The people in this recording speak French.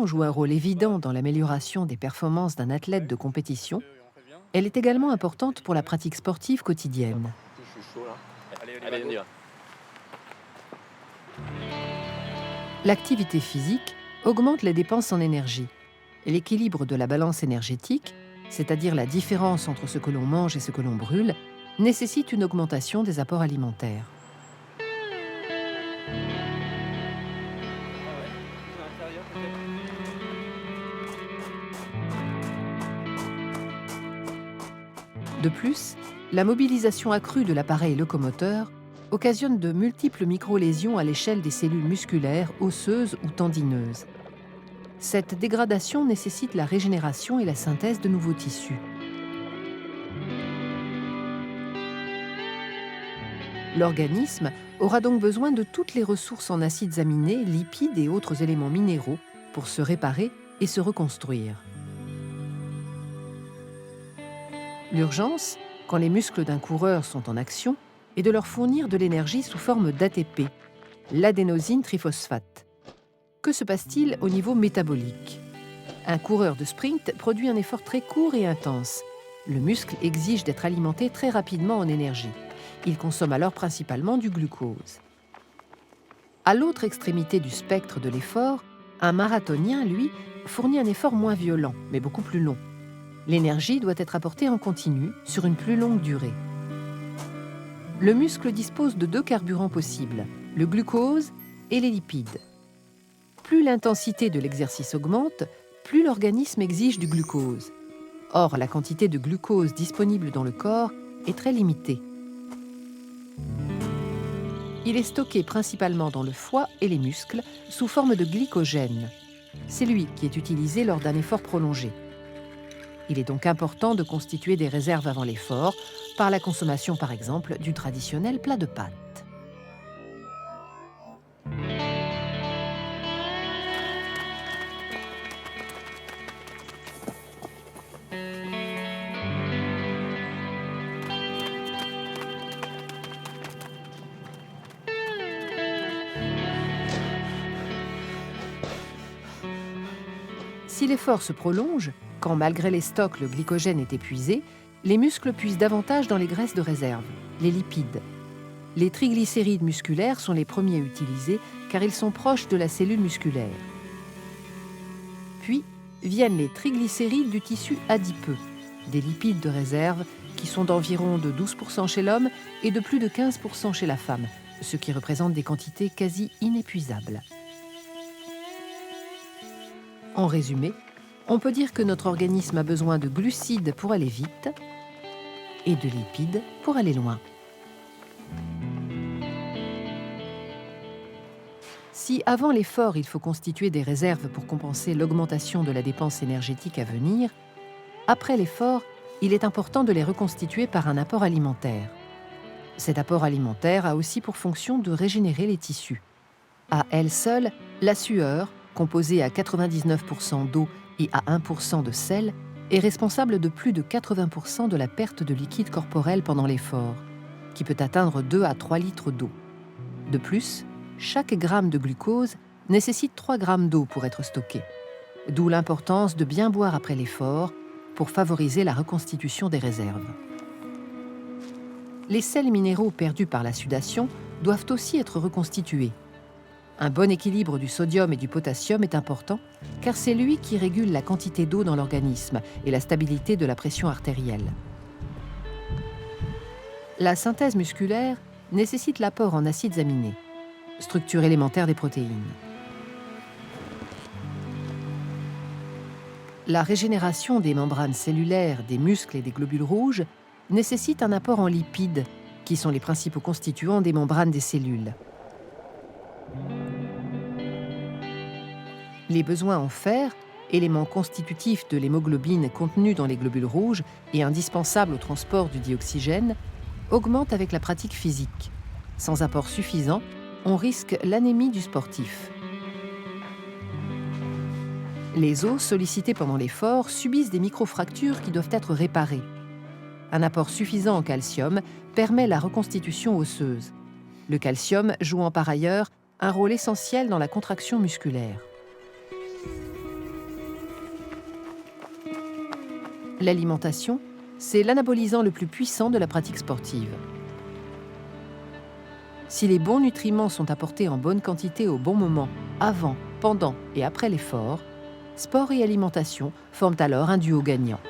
joue un rôle évident dans l'amélioration des performances d'un athlète de compétition, elle est également importante pour la pratique sportive quotidienne. Je suis chaud là. Allez, on y va. L'activité physique augmente les dépenses en énergie. Et l'équilibre de la balance énergétique, c'est-à-dire la différence entre ce que l'on mange et ce que l'on brûle, nécessite une augmentation des apports alimentaires. De plus, la mobilisation accrue de l'appareil locomoteur occasionne de multiples micro-lésions à l'échelle des cellules musculaires, osseuses ou tendineuses. Cette dégradation nécessite la régénération et la synthèse de nouveaux tissus. L'organisme aura donc besoin de toutes les ressources en acides aminés, lipides et autres éléments minéraux pour se réparer et se reconstruire. L'urgence, quand les muscles d'un coureur sont en action, est de leur fournir de l'énergie sous forme d'ATP, l'adénosine triphosphate. Que se passe-t-il au niveau métabolique ? Un coureur de sprint produit un effort très court et intense. Le muscle exige d'être alimenté très rapidement en énergie. Il consomme alors principalement du glucose. À l'autre extrémité du spectre de l'effort, un marathonien, lui, fournit un effort moins violent, mais beaucoup plus long. L'énergie doit être apportée en continu, sur une plus longue durée. Le muscle dispose de deux carburants possibles, le glucose et les lipides. Plus l'intensité de l'exercice augmente, plus l'organisme exige du glucose. Or, la quantité de glucose disponible dans le corps est très limitée. Il est stocké principalement dans le foie et les muscles sous forme de glycogène. C'est lui qui est utilisé lors d'un effort prolongé. Il est donc important de constituer des réserves avant l'effort, par la consommation par exemple du traditionnel plat de pâtes. Si l'effort se prolonge, quand malgré les stocks le glycogène est épuisé, les muscles puisent davantage dans les graisses de réserve, les lipides. Les triglycérides musculaires sont les premiers utilisés car ils sont proches de la cellule musculaire. Puis viennent les triglycérides du tissu adipeux, des lipides de réserve qui sont d'environ de 12% chez l'homme et de plus de 15% chez la femme, ce qui représente des quantités quasi inépuisables. En résumé, on peut dire que notre organisme a besoin de glucides pour aller vite et de lipides pour aller loin. Si avant l'effort, il faut constituer des réserves pour compenser l'augmentation de la dépense énergétique à venir, après l'effort, il est important de les reconstituer par un apport alimentaire. Cet apport alimentaire a aussi pour fonction de régénérer les tissus. À elle seule, la sueur, composée à 99% d'eau et à 1% de sel, est responsable de plus de 80% de la perte de liquide corporel pendant l'effort, qui peut atteindre 2 à 3 litres d'eau. De plus, chaque gramme de glucose nécessite 3 grammes d'eau pour être stocké, d'où l'importance de bien boire après l'effort pour favoriser la reconstitution des réserves. Les sels minéraux perdus par la sudation doivent aussi être reconstitués. Un bon équilibre du sodium et du potassium est important car c'est lui qui régule la quantité d'eau dans l'organisme et la stabilité de la pression artérielle. La synthèse musculaire nécessite l'apport en acides aminés, structure élémentaire des protéines. La régénération des membranes cellulaires, des muscles et des globules rouges nécessite un apport en lipides, qui sont les principaux constituants des membranes des cellules. Les besoins en fer, élément constitutif de l'hémoglobine contenue dans les globules rouges et indispensable au transport du dioxygène, augmentent avec la pratique physique. Sans apport suffisant, on risque l'anémie du sportif. Les os sollicités pendant l'effort subissent des microfractures qui doivent être réparées. Un apport suffisant en calcium permet la reconstitution osseuse. Le calcium jouant par ailleurs un rôle essentiel dans la contraction musculaire. L'alimentation, c'est l'anabolisant le plus puissant de la pratique sportive. Si les bons nutriments sont apportés en bonne quantité au bon moment, avant, pendant et après l'effort, sport et alimentation forment alors un duo gagnant.